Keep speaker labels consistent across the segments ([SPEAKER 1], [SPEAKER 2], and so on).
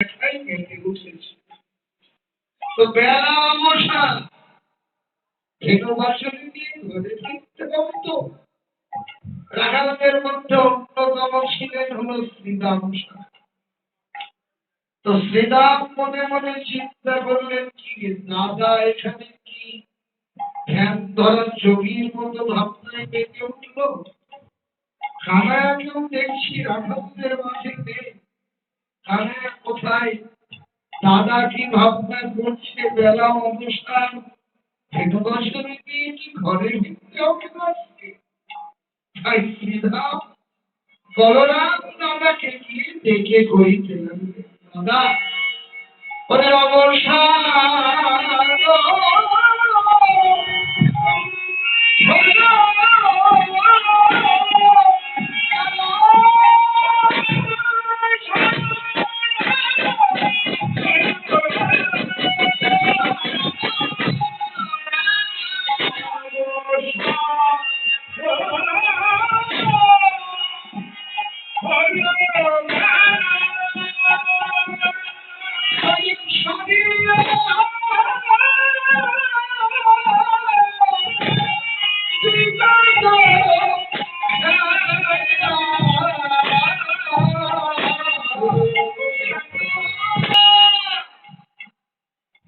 [SPEAKER 1] দেখাই মেতে উঠেছে। তো বেলা অবসান ধেনুবাসনে দিয়ে ঘরে ফিরতে পারতো। রাখালদের মধ্যে অন্যতম ছিলেন হলো শ্রীরাম। তো শ্রীরাম মনে মনে চিন্তা করলেন, কি দাদা এখানে কি ধ্যান ধরা যোগীর মতো ভাবনায় বেঁচে উঠলো। খানায়াকেও দেখছি রাখালদের মাঝে নেই। খানায়া কোথায়? দাদা কি ভাবনা করছে? বেলা অবসান ধেনুবাসনে দিয়ে কি ঘরে ফিরতে হবে আজকে? তাই শ্রীরাম বলরাম দাদাকে গিয়ে ডেকে কইতে লাগলেন, দাদা ওরে অবসান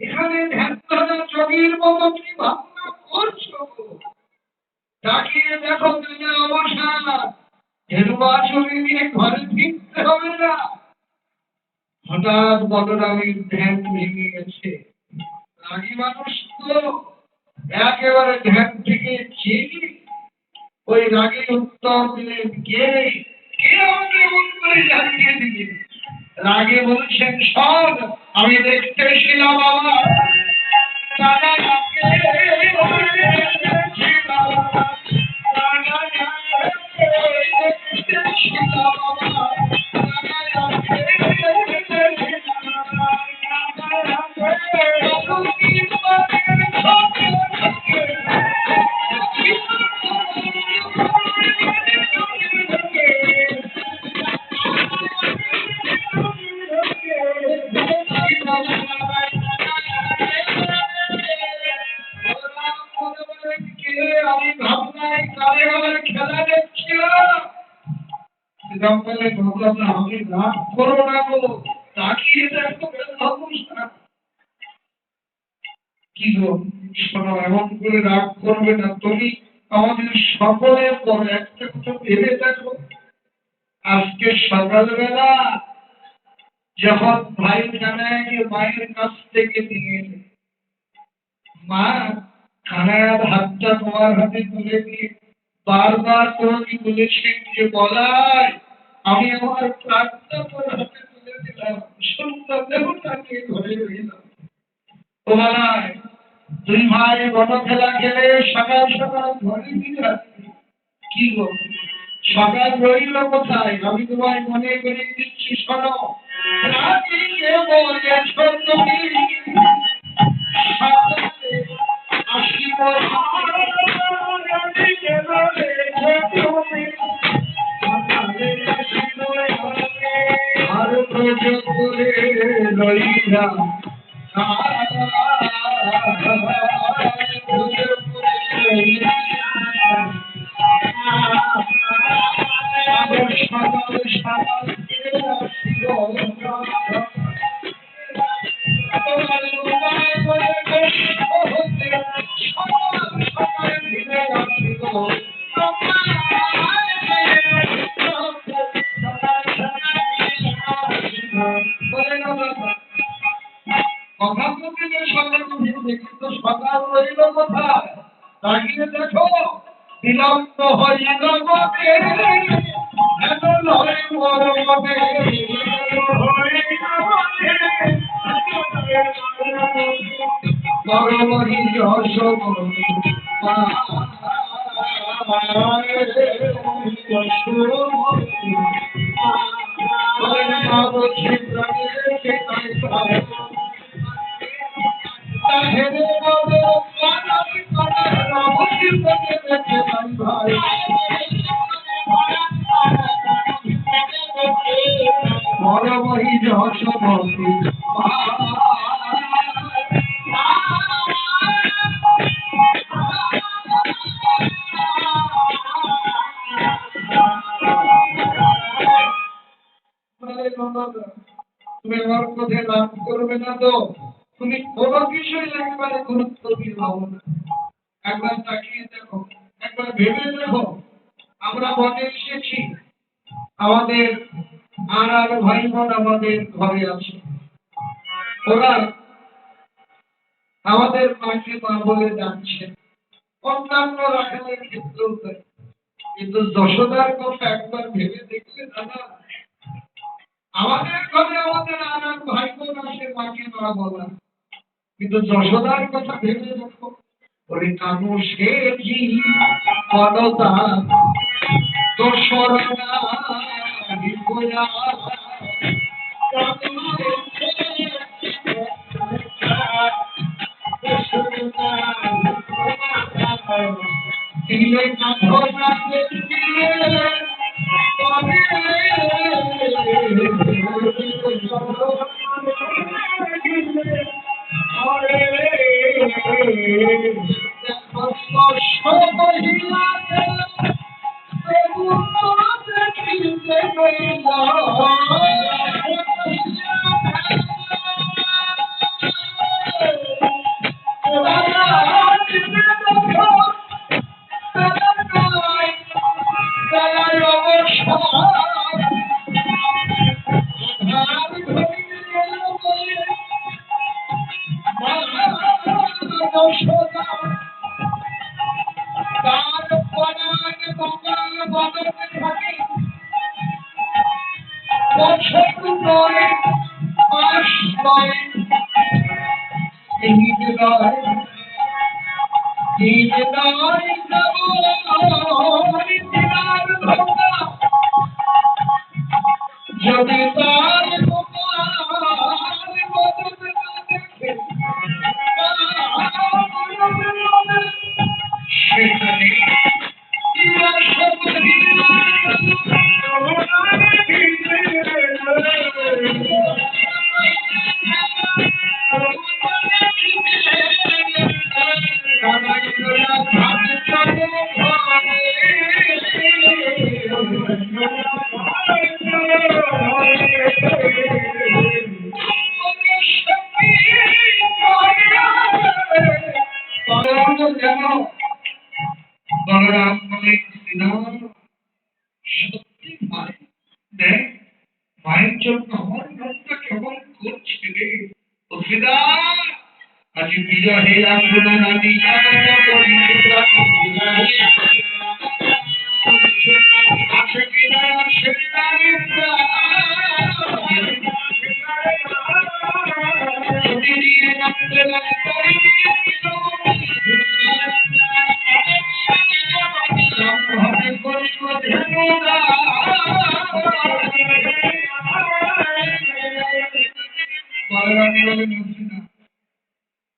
[SPEAKER 1] এখানে ধ্যান ধরা যোগীর মতো কি ভাবনা করছো? তাকিয়ে দেখো দিনে অবসান ধেনুবাসনে নিয়ে ঘরে ফিরতে হবে না। হঠাৎ বলরামের ধ্যান ভেঙে গেছে। রাগী মানুষ তো একেবারে ধ্যান থেকে জেগে ওই রাগে উত্তর দিলেন, কে কে আমাকে এমন করে জানিয়ে দিবে? রাগে বলছেন, সব আমি দেখতে এসেছিলাম আমার খেলা দেখছিলাম। আমি রাগ করো না গো, তাকিয়ে দেখো কি গো, শোনো, এমন করে রাগ করবে না। তুমি আমাদের সকলের পর একটা কথা ভেবে দেখো। আজকে সকালবেলা যখন ভাই কানাইকে মায়ের কাছ থেকে নিয়ে এলে, মা কানাইয়ের হাতটা তোমার হাতে তুলে দিয়ে বারবার তোমাকে বলেছেন যে, বলাই আমি আমার প্রাণটা তোর হাতে তুলে দিলাম, সুন্দর দেহটাকে ধরে রইলাম। ও বলাই, দুই ভাই বড় খেলা খেলে সকাল সকাল ঘরে ফিরে আসছি। কি গো, সকাল রইল কোথায়? আমি তোমায় মনে করে দিচ্ছি, শোনো। রাত্রিকে বলেছ তুমি সকালে আসিব, রাত্রিকে বলেছ তুমি সকালে আসিব, আর প্রযোগ করে রইলাম কথা বলতে কিন্তু সকাল রইল কোথায়? তাকিয়ে দেখো, বিলম্ব হইল বটে, এত নয় বড় বটে, বড় মহি অশোক বড় মহি অশোক তুমি আমার কথায় রাগ করবে না তো? তুমি কোনো বিষয় একেবারে গুরুত্ব দিয়ে ভাবো না। একবার তাকিয়ে দেখো, একবার ভেবে দেখো, আমরা বনে এসেছি, আমাদের আর ভাই বোন আমাদের ঘরে আছে, ওরা আমাদের মাকে মা বলে ডাকছে, অন্যান্য রাখালের ক্ষেত্রেও তাই। কিন্তু যশোদার কথা একবার ভেবে দেখলে দাদা, আমাদের ঘরে আমাদের আর ভাই বোন আসে মাকে মা বলা, কিন্তু যশোদার কথা ভেবে দেখো, ওরে কানু সে কি পদতা দোসরা বিপয়া দিলে কাঠনা দিলে যদি তার সেখানে বলরাম বলে সত্যি মায়ের দেখ, মায়ের জন্য আমার মনটা কেমন করছে রে। অসিদা আজ বিজহে আগুনা রানী আছে কিনা সেটাই দিয়ে নামতে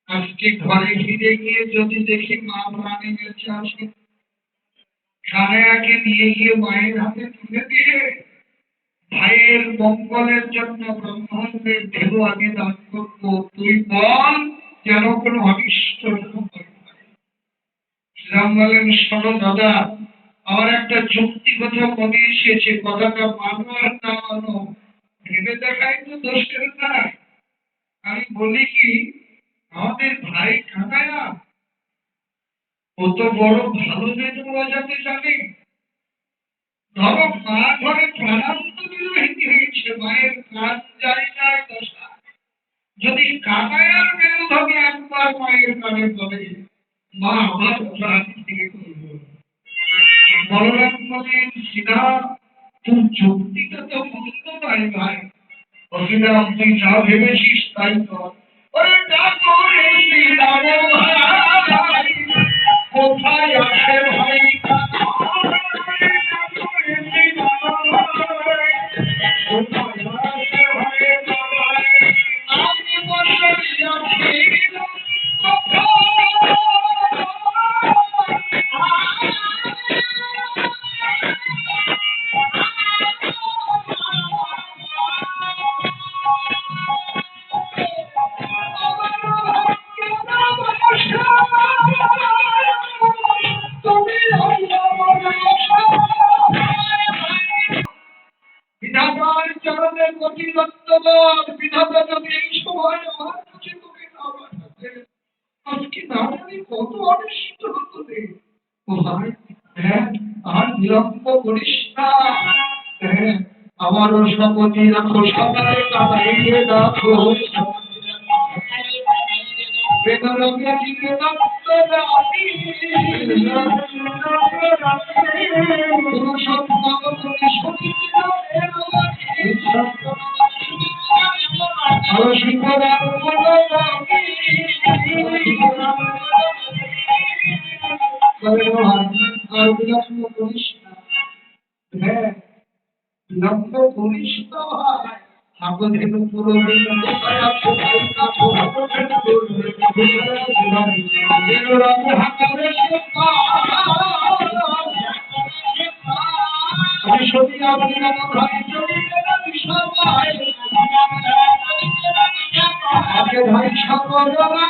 [SPEAKER 1] আজকে ঘরে ফিরে গিয়ে যদি দেখি মা প্রাণে বেঁচে আছে, খানায়াকে নিয়ে গিয়ে মায়ের হাতে তুলে দিয়ে ভাইয়ের মঙ্গলের জন্য ব্রহ্মাণ্ডের দেহ আমি দান করবো, তুই বল যেন কোনো অনিষ্ট শ্রীরাম বলেন, শোনো দাদা, আমার একটা যুক্তি কথা মনে এসেছে, কথাটা মানো আর না মানো ভেবে দেখাই তো দোষের নাই। আমি বলি কি, আমাদের ভাই কানায়া ও তো বড় ভালো বেদ বাজাতে জানে। ধরো মা ঘরে প্রাণান্তরিত হয়েছে, মায়ের কাজ যায় যায় দশা, যদি কানায়ার মেরুধনে একবার মায়ের কানে বলে, মা আমার প্রাণ থেকে করবো, বলরাম বলেন, সীতা তোর যুক্তিটা তো মন্দ নয় ভাই। অসিদা তুই যা ভেবেছিস তাই কর। ওরে ডাকো রে সীতা ভাই, কোথায় আছে ভাই? আমি বসে আছি বিধাতা যদি এই সময় আমার কাছে তোকে না পাঠাতে, আজকে না জানি কত অনিষ্ট হতো রে। ও ভাই, হ্যাঁ, আর বিলম্ব করিস না। হ্যাঁ, আমারও শপথই রাখো, সকালে কাটাইয়ে রাখো, বেদরঙে দিকে হ্যাঁ, বিলম্ব করিস না ভাই। আগের পুরো দিন কোথায় আছে তাই তা ভাই সকল হবে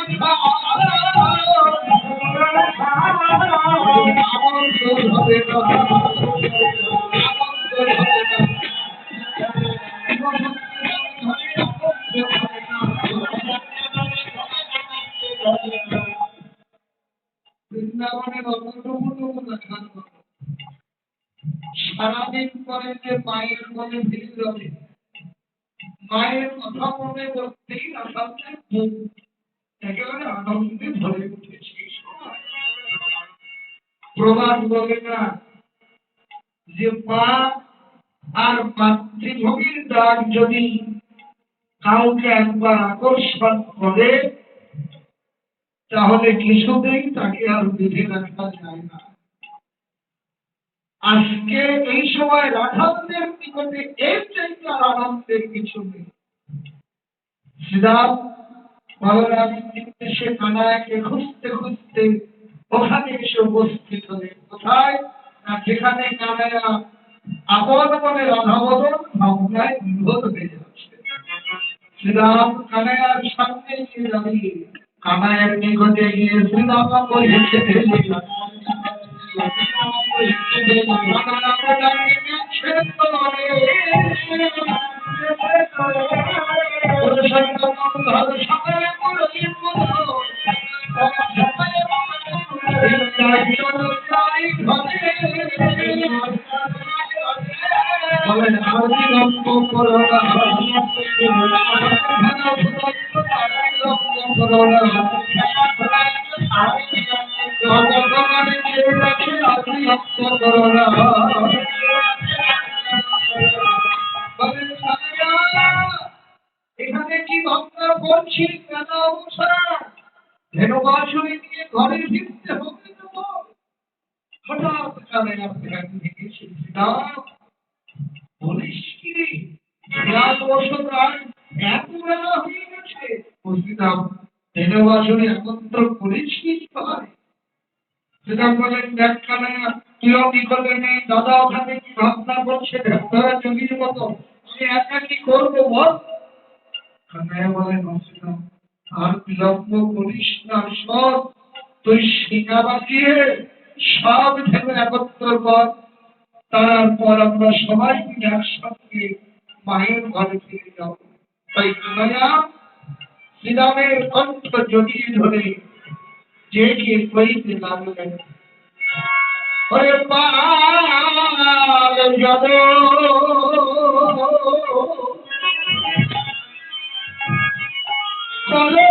[SPEAKER 1] বৃন্দাবনের অন্যতম খান সারাদিন পরে যে মায়ের মনে ভিড় হবে, মায়ের কথা মনে করতেই আসামের বুক একেবারে আনন্দে ভরে উঠেছে। প্রবাদ বলে না যে মা আর মাতৃভূমির ডাক যদি কাউকে একবার আকর্ষণ করে তাহলে কিছুতেই তাকে আর বেঁধে রাখা যায় না। আজকে এই সময় রাধাদের নিকটে এর চাইতে আর আনন্দের কিছু নেই। শ্রীরাম বলরামের নির্দেশে কানাইকে খুঁজতে খুঁজতে ওখানে এসে উপস্থিত হলেন। কোথায় না যেখানে কানাইয়া আপন মনে রাধাবদন ভাবনায় বিভোর হয়ে যাচ্ছে। শ্রীরাম কানাইয়ার সামনে গিয়ে দাঁড়িয়ে কানাইয়ের নিকটে গিয়ে শ্রীরাম বলেছে এখানে কি ভাবনা করছি কেন ধেনুবাসুরি নিয়ে ঘরে ফিরতে হবে না। হঠাৎ কানে বলিস কি রে, এত বেলা হয়ে গেছে, বুঝলাম ধেনুবাসুরি একত্র করেছিস ভাই। সেটা বলেন ব্যাখ্যা নেই, তুইও বিকল্পে নেই, দাদা ওখানে কি ভাবনা করছে ধরা জমির মতো, আমি একা কি করবো বল। কানাইয়া বলেন অসুবিধা আর বিলম্ব করিস না, সব তুই সিঙ্গা বাজিয়ে সব ঢেলে একত্র কর, তারপর আমরা সবাই মিলে একসঙ্গে মায়ের ঘরে ফিরে যাব। তাই কানাইয়া শ্রীরামের কণ্ঠ জড়িয়ে ধরে যে কে কইতে লাগলেন, ওরে পাল যাব চলে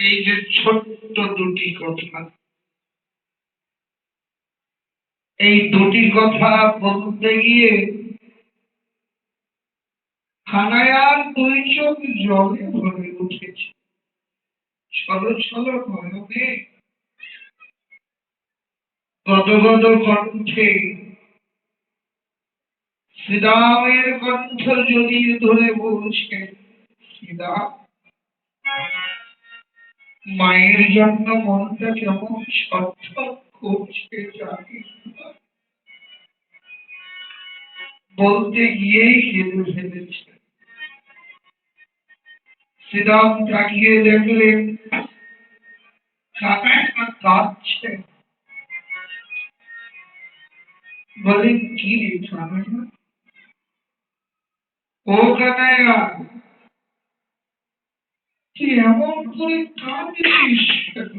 [SPEAKER 1] এই যে ছোট্ট দুটি কথা, এই দুটি কথা বলতে গিয়ে কানাইয়ার দুই চোখ জলে ভরে উঠেছে। ছলো ছলো নয়নে গদগদ কণ্ঠে শ্রীরামের কণ্ঠ জড়িয়ে ধরে বলছে, শ্রীরাম, মায়ের জন্য মনটা কেমন ছটফট করছে জানিস না? বলতে গিয়েই কেঁদে ফেলেছে। শ্রীরাম তাকিয়ে দেখলেন কানাইয়া কাঁদছে। বলেন, কি রে কানাইয়া? ও কানাইয়া, তুই এমন করে কাঁদছিস কেন?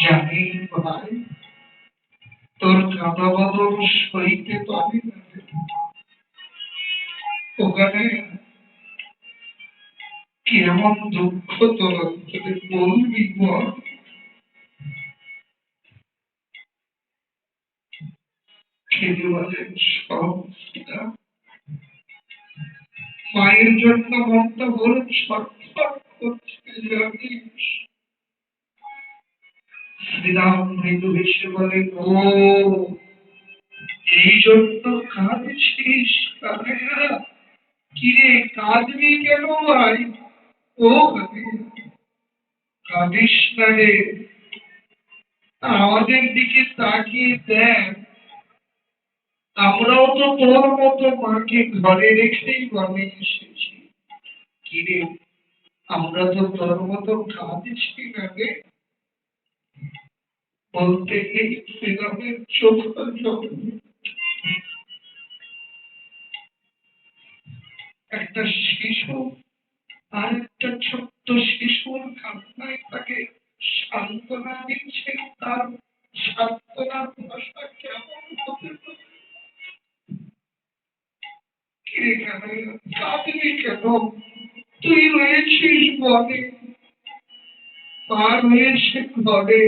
[SPEAKER 1] জানি ভাই, তোর কাঁদা বদল সইতে পারি না। ওখানে কেমন দুঃখ তোর অন্তরে, বলবি বল? খেতে বলেন, সব মায়ের জন্য মনটা বড় ছটফট করছে জানিস? শ্রীরাম মৃদু হেসে বলেন, ও এই জন্য কাঁদছিস কানাইয়া? কিরে কাঁদবি কেন ভাই? ও কাঁদিস না রে, আমাদের দিকে তাকিয়ে দেখ, আমরাও তো তোর মতো মাকে ঘরে রেখেই বনে এসেছি। কিরে, আমরা তো তোর মতো কাঁদছি না রে? বলতে এই শ্রীরামের চোখ জল। একটা শিশু আর একটা ছোট্ট শিশুর কান্নায় তাকে সান্ত্বনা দিচ্ছে, তার সান্ত্বনার ভাষা কেমন হতে পারে? কে কাঁদবি কেন? তুই রয়েছিস বনে, মা রয়েছে ঘরে,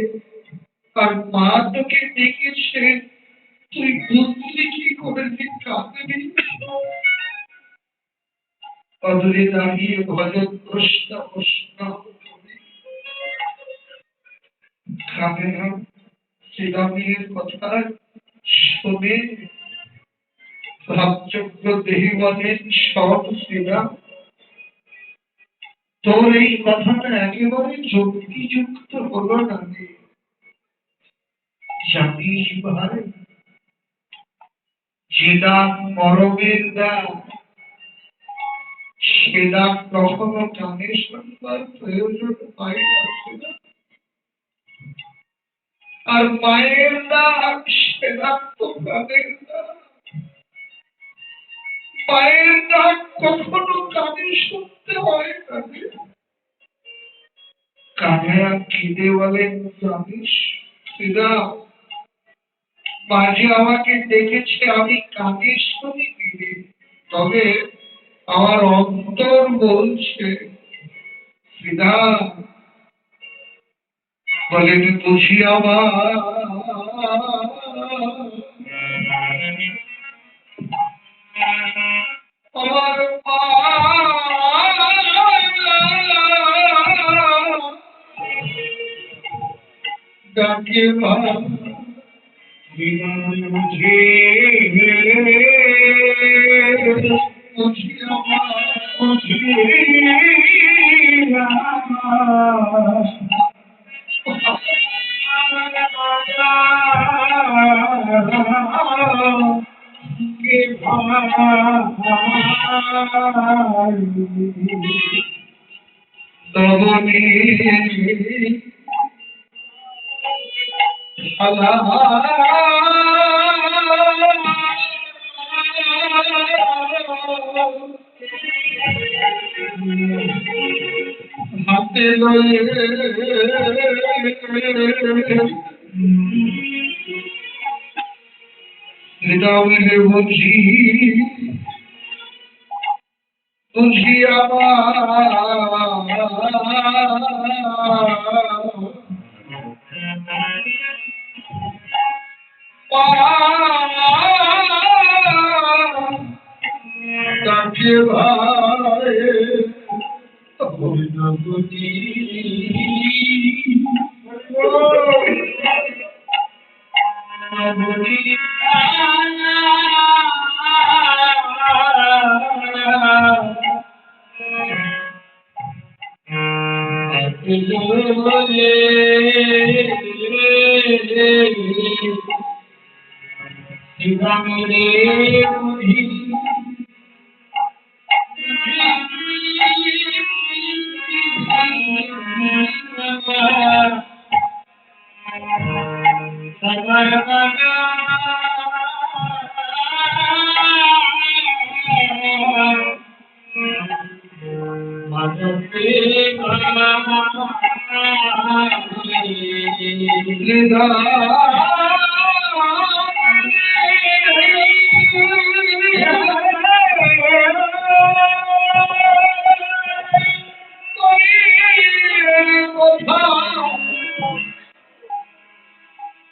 [SPEAKER 1] আর মা তোকে ডেকেছে, তুই বুঝলি কি করে যে কাঁদবি? অদূরে দাঁড়িয়ে ভজন প্রশ্ন প্রশ্ন কানাইয়া শ্রীরামের কথা শুনে রামচন্দ্র দেহি বলেন, সব শ্রীরাম, তোর এই কথাটা একেবারে যুক্তিযুক্ত হলো না রে। জানিস ভাই, যে দাম মরমের দাম, সে দাম কখনো কানে শুনবার প্রয়োজন হয় না। আর মায়ের দাম, সে দাম তো কানের দাম। মায়ের ডাক কখনো কানে শুনতে হয় না। কানাইয়া কেঁদে বলেন, জানিস শ্রীরাম, মাঝে আমাকে ডেকেছে, আমি কানে শুনি নি, তবে আমার অন্তর বলছে শ্রীরাম। বলেন, বুঝি আমার আমার মা ডাকে মা, বুঝে বুঝি আমার বুঝি কে ভাই দমনে হাতে লয়ে হৃদয়ে বুঝি বুঝি আমার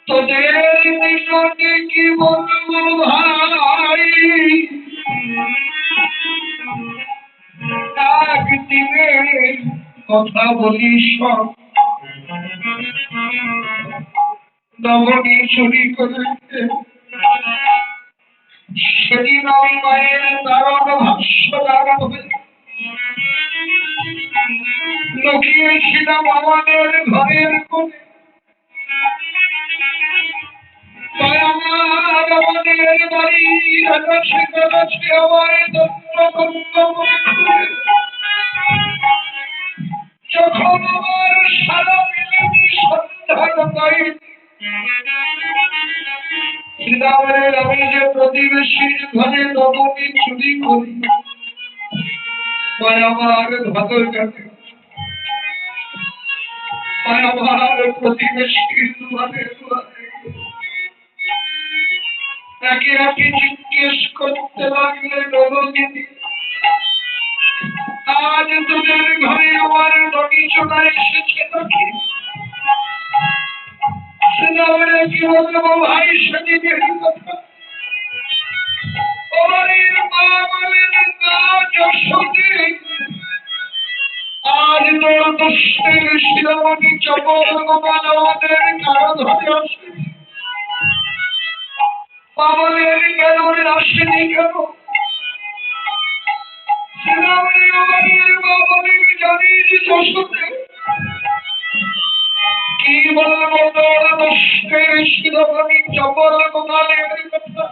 [SPEAKER 1] তোদের নিকটে কি বলবো ভাই, একদিনের কথা বলি সব নবনী চুরি করে সেদিন আমি মায়ের দারণ ভাষ্য দারণ হয়ে লুকিয়েছিলাম আমাদের ঘরের কোণে। আমাদের বাড়ির আকাশে কাছে আমার যখন আমার সারা মিলেনি সন্ধান পাই, আমি যে প্রতিবেশীর ঘরে নবমী চুরি করি, আমার ভাদর কাছে আমার প্রতিবেশীর দুয়ারে দুয়ারে একে একে জিজ্ঞেস করতে লাগলে, নবদিনী আজ তোদের ঘরে আমার নবী চোরা এসেছে নাকি? কি বলবো ভাই সেদিনের কথা। আজ তোর দুষ্টের শিরোমণি চপল গোপাল আমাদের কারো ধরে আসে, পাগলের কেন আসেনি কেন? কি বলবো তোর দুষ্টের শিরোমণি চপল গোপালের কথা?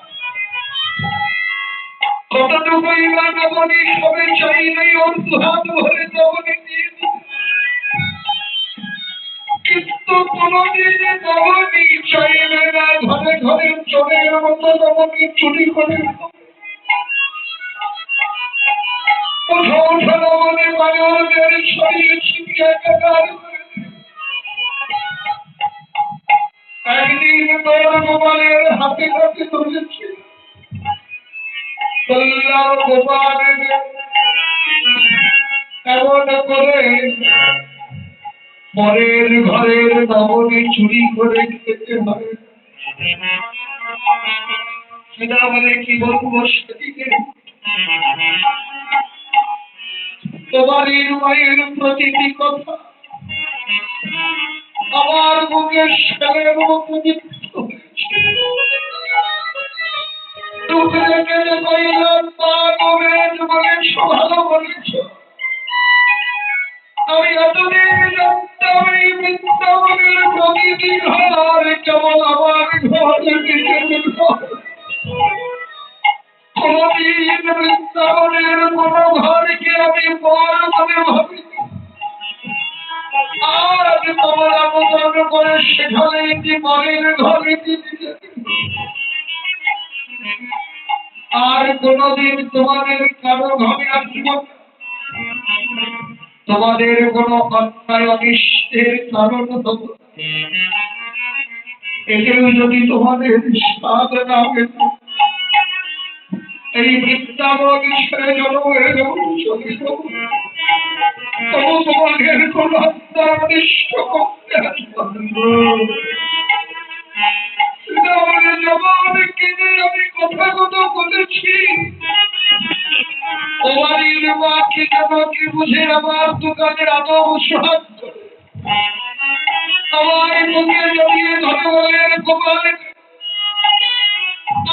[SPEAKER 1] কতটুকুই বা নবনী সবে চাইলেই ওর হাত ভরে নবনী দিয়ে, কিন্তু কোনদিন নবনী চাইবে না ঘরে ঘরে চোরের মতো নবনী চুরি করে। নবনী পাগলদের ছড়িয়ে ছিটিয়ে একাকার করে। একদিন তোর গোপালের হাতে হাতে ধরেছে, গোপালের এমন করে পরের ঘরের নবনী চুরি করে খেতে হয়। সেটা বলে কি বলবো সেদিকে তোমার মায়ের প্রতিটি কথা আমার বুকের ছেলের মতো ভালো বলেছ। আমি এতদিন জানতাম এই বৃন্দাবনের প্রতিটি ঘর কেবল আমার ঘর, কোনদিন বৃন্দাবনের কোন ঘরকে আমি পর বলে ভাবি। আজ তোমার আবেদন করে সেখানে একটি মনের ঘরে দিতে, আর কোনদিন তোমাদের কারো ঘরে আসব, তোমাদের কোন অন্যায় অনিষ্টের কারণ হব। এতেও যদি তোমাদের স্বাদ না পেত, এই বৃন্দাবন ছেড়ে জন্মের চলে যাব, তবু তোমাদের কোন অন্যায় অনিষ্ট করতে আসব। জবান কিনে আমি কথা কথা বলেছি, ও বাড়ির মাকে আমাকে বুঝে আমার দোকানের আদব সোহাগ করে আমার মুখে জড়িয়ে ধরে বলেন গোপাল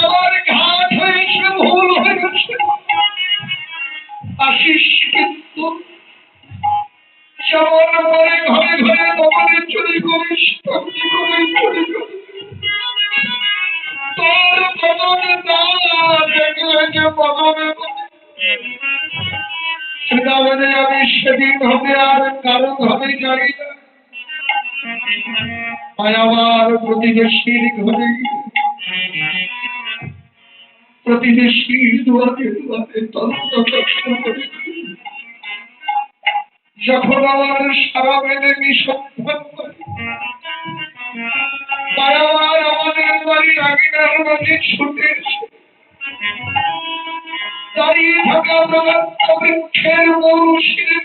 [SPEAKER 1] আমার ঘাট হয়েছে ভুল হয়েছে আসিস কিন্তু যেমন করে ঘরে ঘরে দমনে চুরি করিস তেমনি করে চুরি করিস তোর বদনে না দেখলে যে বদনে সেটা মানে আমি সেদিন হবে আর কারো ঘরে যাই না আমার প্রতিবেশীর ঘরে প্রতিবেশীর দুয়ারে দুয়ারে তন্ত্র কষ্ট করে যখন আমার সারা মেলে নিঃসন্ধান করি আমার আমাদের বাড়ির আগিনার মাঝে ছুটে এসে দাঁড়িয়ে থাকা আমার বৃক্ষের মৌসিরে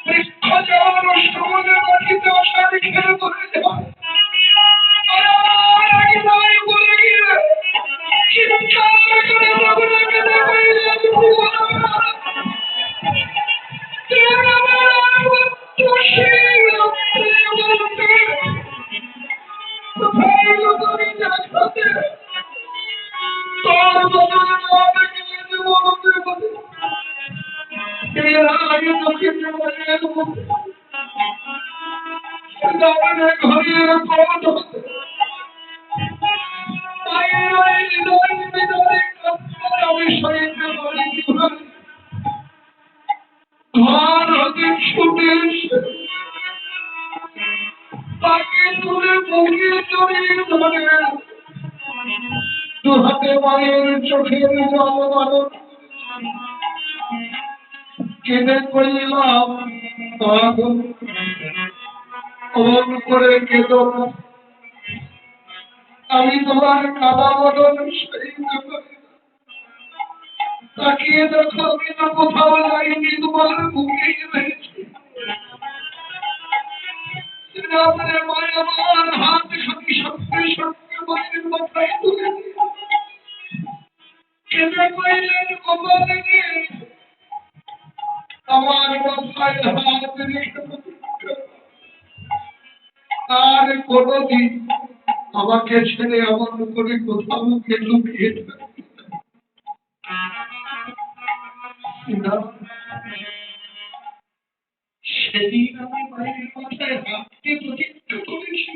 [SPEAKER 1] বৃক্ষ যাওয়ার সমুদ্রের মাটিতে অসারি খেলে পড়ে যায় আর আমার আগিনায় বলে গিয়ে চিৎকার করে বাবুরাকে ঘর হতে ছুটে এসে তাকে তুলে মুখে জড়িয়ে ধরে দু হাতে মায়ের চোখের জল বারণ কেঁদে কইলাম অমন করে কেঁদো না আমি তোমার কাদা বদল সইতে পারি তাকিয়ে দেখো আমি তো কোথাও যাইনি তোমার বুকেই রয়েছি মায়ের আমার হাত খালি সত্যি সত্যি মায়ের মাথায় তুলে কেঁদে কইলেন গোপালে আমার মাথায় হাত রেখে আর কোনদিন আমাকে ছেড়ে আমার করে কোথাও লুকিয়ে সেদিন আমি মায়ের মাথায় হাতকে প্রতিজ্ঞা করেছি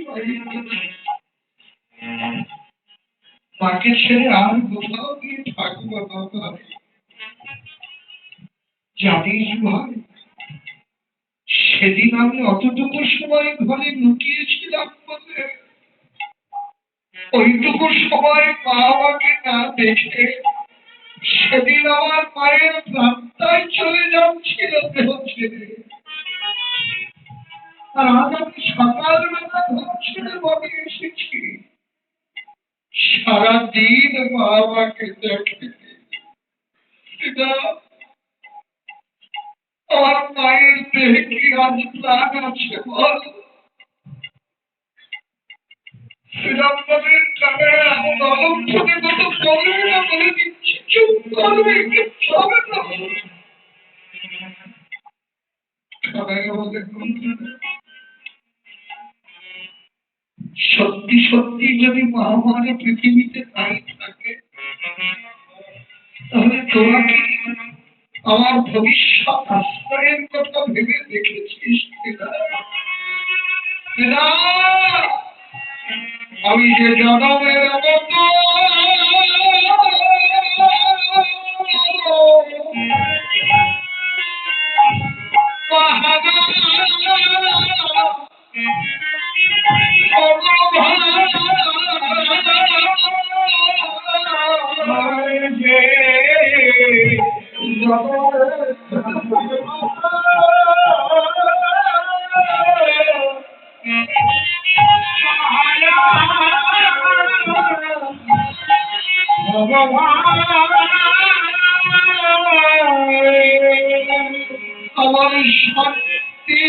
[SPEAKER 1] মাকে ছেড়ে আর কোথাও গিয়ে থাকবো না জানিস ভাই সেদিন আমি অতটুকু সময় ঘরে লুকিয়েছিলাম বলে ওইটুকু সময় মা আমাকে না দেখে সেদিন আমার মায়ের প্রাণটাই চলে যাচ্ছিল দেহ ছেড়ে আর আজ আমি সকালবেলা ঘর ছেড়ে বাড়ি এসেছি সারাদিন মা আমাকে দেখে আমার মায়ের দেহে কি আজ প্রাণ আছে বল শ্রীরামবাবুর ক্যামেরা দলক থেকে কত করবে না বলে দিচ্ছি চুপ করবে কিচ্ছু হবে না সত্যি সত্যি যদি মহামারী পৃথিবীতে নাই থাকে তাহলে তোরা কি আমার ভবিষ্যৎ আশ্রয়ের কথা ভেবে দেখেছিস আমি যে জনমের মতো আমার শক্তি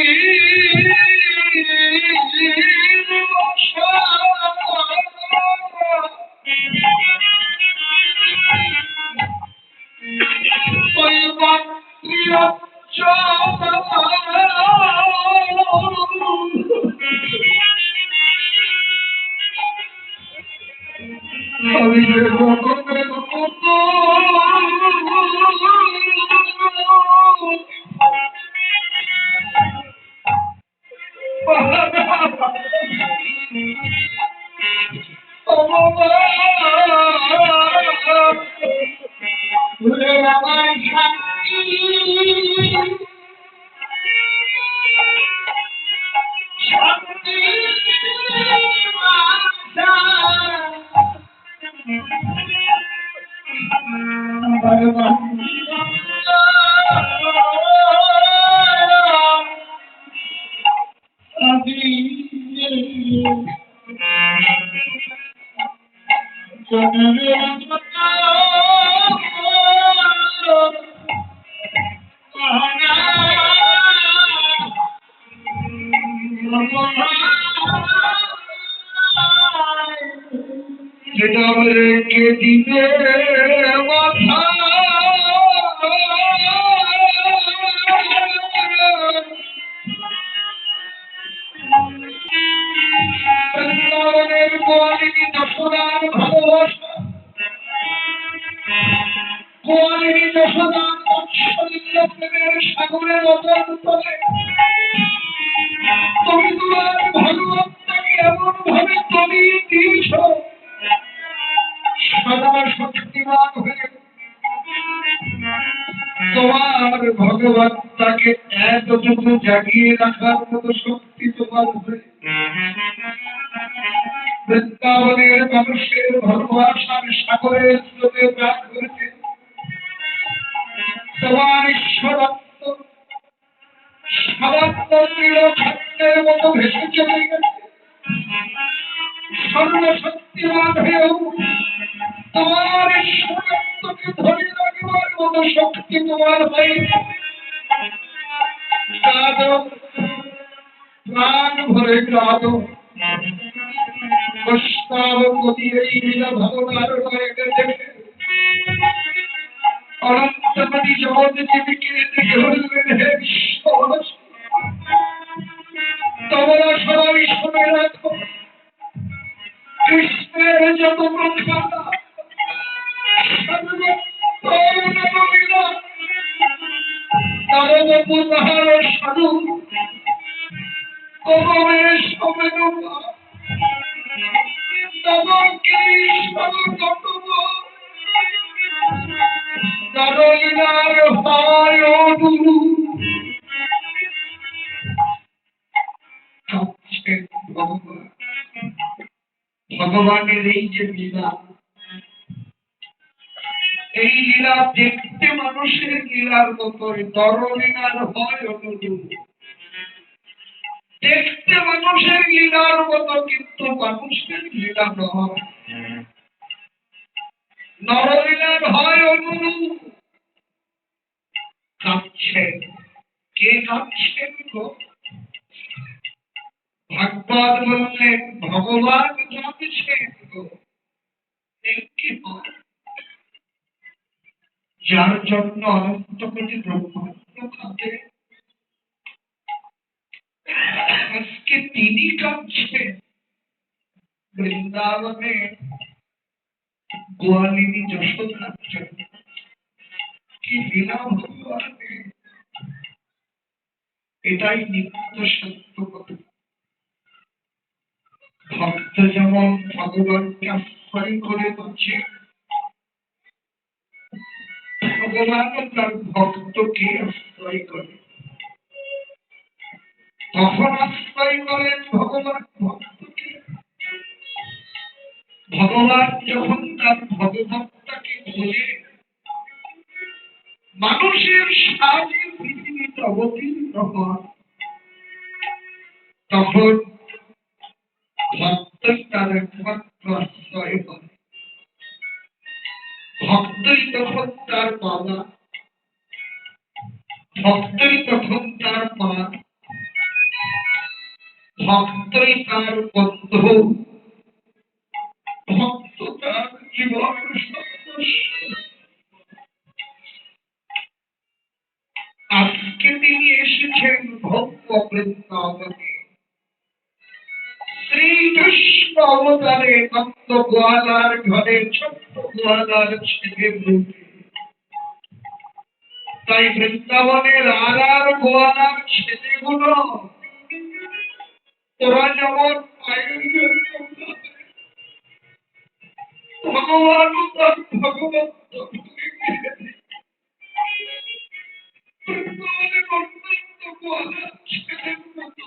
[SPEAKER 1] যেটা রেখে দিতে মাথা বৃন্দাবনের গোয়ালিনী যশোদার ভালোবাসা, গোয়ালিনী যশোদার অশ্বলীল প্রেমের সাগরের অন্তরে তুমি তোমার ভালোবাসাকে এমন ভাবে তলিয়ে দিয়েছ, সদা শক্তিমান হয়ে তোমার ভগবান তাকে এতটুকু জাগিয়ে রাখার মতো শক্তি তোমার হয়ে বৃন্দাবনের মানুষের ভালোবাসার সাগরের স্রোতে প্রাণ করেছে। তোমার ঈশ্বরত্ব সামান্য নীলখান্ডের মতো ভেসে চলে গেছে। সর্বশক্তিমান হয়েও তোমার ঈশ্বরত্বকে ধরে রাখবার মতো শক্তি তোমার হয়ে কাঁদো, প্রাণ ভরে কাঁদো। প্রস্তাব কবি এই লীলা ভাবনার দেখে অনন্তমণি জগৎজীবীকে দেখে বললেন, হে বিশ্ববাসী, তোমরা সবাই শুনে রাখো, কৃষ্ণের যত প্রথা নরবপু তাহার সাধু কবমের সমেত ভগবানের এই যে লীলা, এই লীলা দেখতে মানুষের লীলার মতোই, নরলীলার হয় অনুরূপ। দেখতে মানুষের লীলার মতো, কিন্তু মানুষের লীলা নয়, নরলীলার হয় অনুরূপ। কাঁদছে কে? কাঁদছেন গো? ভাগবত বললেন ভগবান কাঁদছেন গো। কি হয়? যার জন্য অনন্ত কোটি ব্রহ্মাণ্ড কাঁদে, আজকে তিনি কাঁদছেন। বৃন্দাবনে গোয়ালিনী যশোদার জন্য কি লীলা ভগবানের, এটাই নিত্য সত্য কথা। ভক্ত যেমন ভগবানকে আশ্রয় করে বলছে, ভগবানও তার ভক্তকে আশ্রয় করে। তখন আশ্রয় করেন ভগবান ভক্তকে, ভগবান যখন তার ভগভক্তকে খোঁজে, মানুষের সাহায্যে পৃথিবীতে অবতীর্ণ হন, তখন ভক্তই তার একমাত্র আশ্রয় হয়। ভক্তই তখন তার বাবা, ভক্তই তখন তার মা, ভক্তই তার বন্ধু, ভক্ত তার জীবন সর্বস্ব। আজকে তিনি এসেছেন ভক্ত বৃন্দাবনে, শ্রীকৃষ্ণ অবতারে নন্দ গোয়ালার ঘরে ছোট্ট গোয়ালার ছেলে রূপে। তাই বৃন্দাবনের আর গোয়ালার ছেলেগুলো তোরা যেমন মায়ের জন্য ভগবান তার ভগবন্ত বৃন্দাবনের অত্যন্ত গোয়ালার ছেলের মতো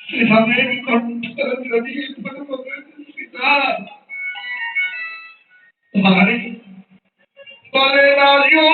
[SPEAKER 1] শ্রীরামের কণ্ঠ যদি সীতা ভাই বলে রাজু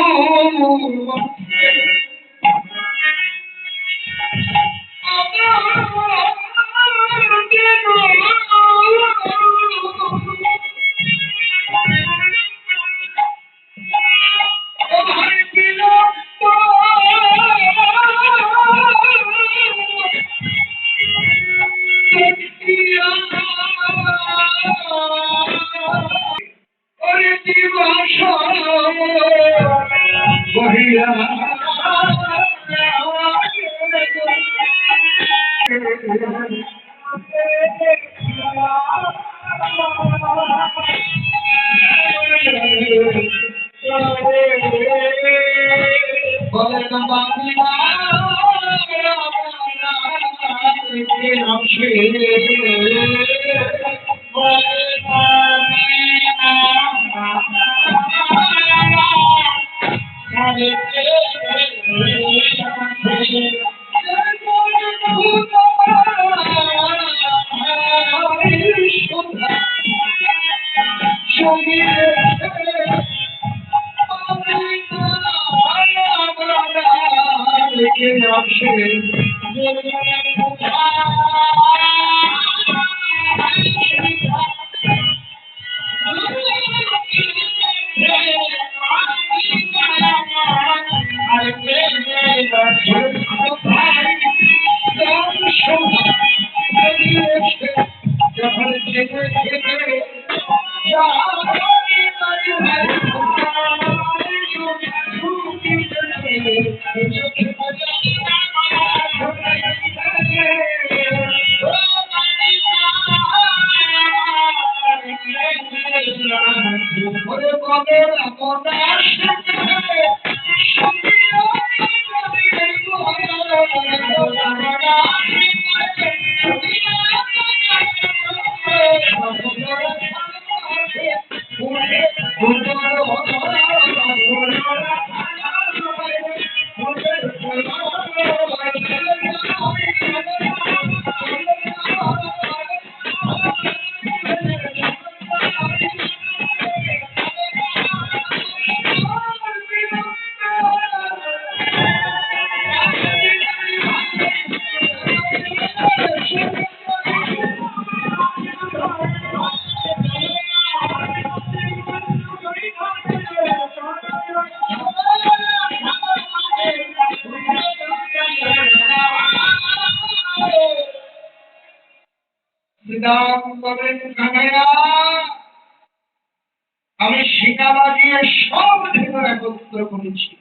[SPEAKER 1] আমি শিকা বাজিয়ে সব ধীরে একত্র করেছি,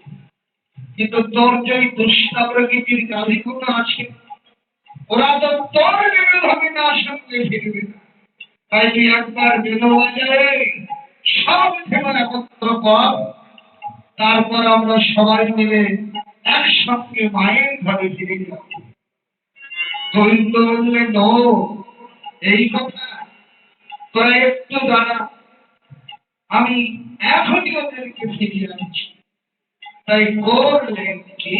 [SPEAKER 1] কিন্তু তোর যে দুষ্টা প্রকৃতির গালিগুলো আছে ওরা তো তোর বিরোধী না সঙ্গে ফিরবে না। তাই তুই একবার বিনোবাজারে সব ধীরে একত্র কর, তারপর আমরা সবাই মিলে একসঙ্গে মায়ের ঘরে ফিরে যাব। গোবিন্দ বললেন ও এই কথা, তোরা একটু দাঁড়া, আমি এখনই ওদেরকে ফিরিয়ে আনছি। তাই করলেন কি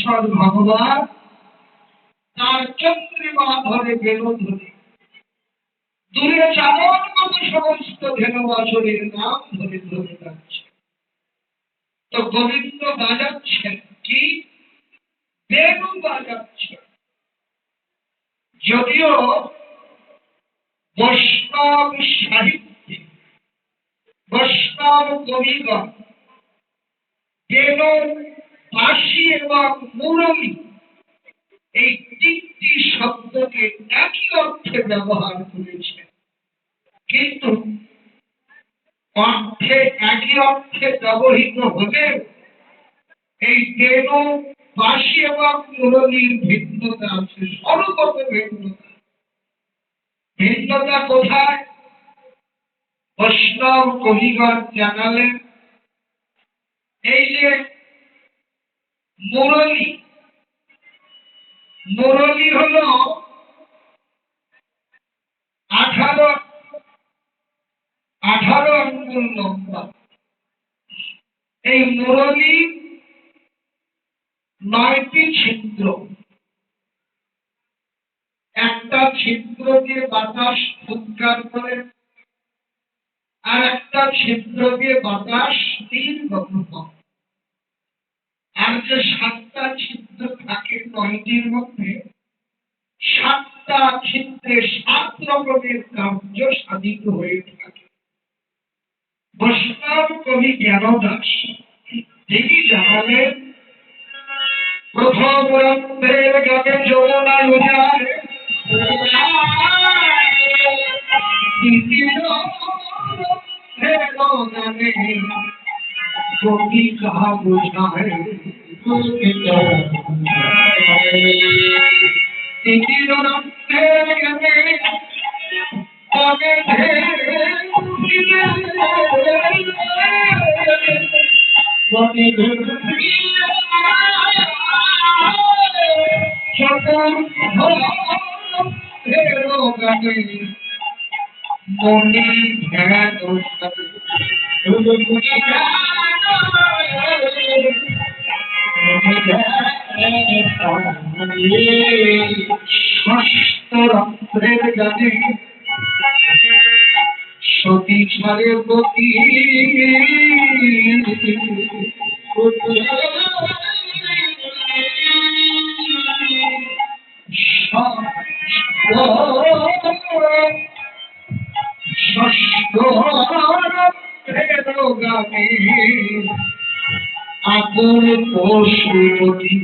[SPEAKER 1] ঈশ্বর ভগবান তার চন্দ্রিমা ধরে বেল ধরে দূরে চালন মতো সমস্ত ধেনু বাছরের নাম ধরে ধরে যাচ্ছে। তো গোবিন্দ বাজাচ্ছেন কি? বেনু বাজাচ্ছে। যদিও বৈষ্ণব সাহিত্যে বৈষ্ণব কবিগণ বেনু, বাঁশি এবং মুরলী এই তিনটি শব্দকে একই অর্থে ব্যবহার করেছে, কিন্তু অর্থে একই অর্থে ব্যবহৃত হলেও এই বেনু, বাঁশি এবং মুরলীর ভিন্নতা আছে, সর্বত ভিন্নতা। ভিন্নতা কোথায়? বৈষ্ণব কবিগণ জানালেন, এই যে মুরলী, মুরলী হল 18 আঙ্গুল লম্বা। এই মুরলী 9টি ছিদ্র। একটা ছিদ্র দিয়ে বাতাস ফুৎকার করে, আর একটা ছিদ্র দিয়ে বাতাস নির্গত। আর যে 7টা ছিদ্র থাকে 9টির মধ্যে, 7টা ছিদ্রে 7 রকমের কার্য সাধিত হয়ে থাকে। বৈষ্ণব কবি জ্ঞানদাস তিনি জানালেন, প্রথম রন্ধ্রের গানে যমুনা যায়, দ্বিতীয় রন্ধ্রের গানে কবি কাহা বোঝায়, তৃতীয় রন্ধ্রের গানে মনি ধ্যান ষষ্ঠ রন্ধ্রের গানে সতী ছাড়ে পতি, ষষ্ঠ রন্ধ্রের গানে আকুল পশুপতি,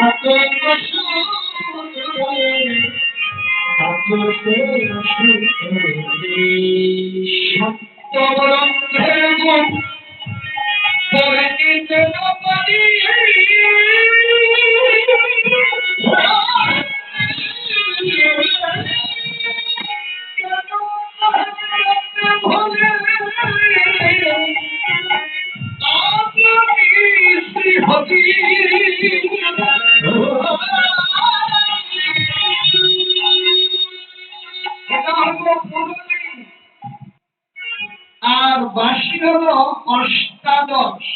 [SPEAKER 1] আকুল পশুপতি, সপ্তম রন্ধ্রের গুণ পরে নিতে না পারি, আর বাঁশি হল অষ্টাদশ।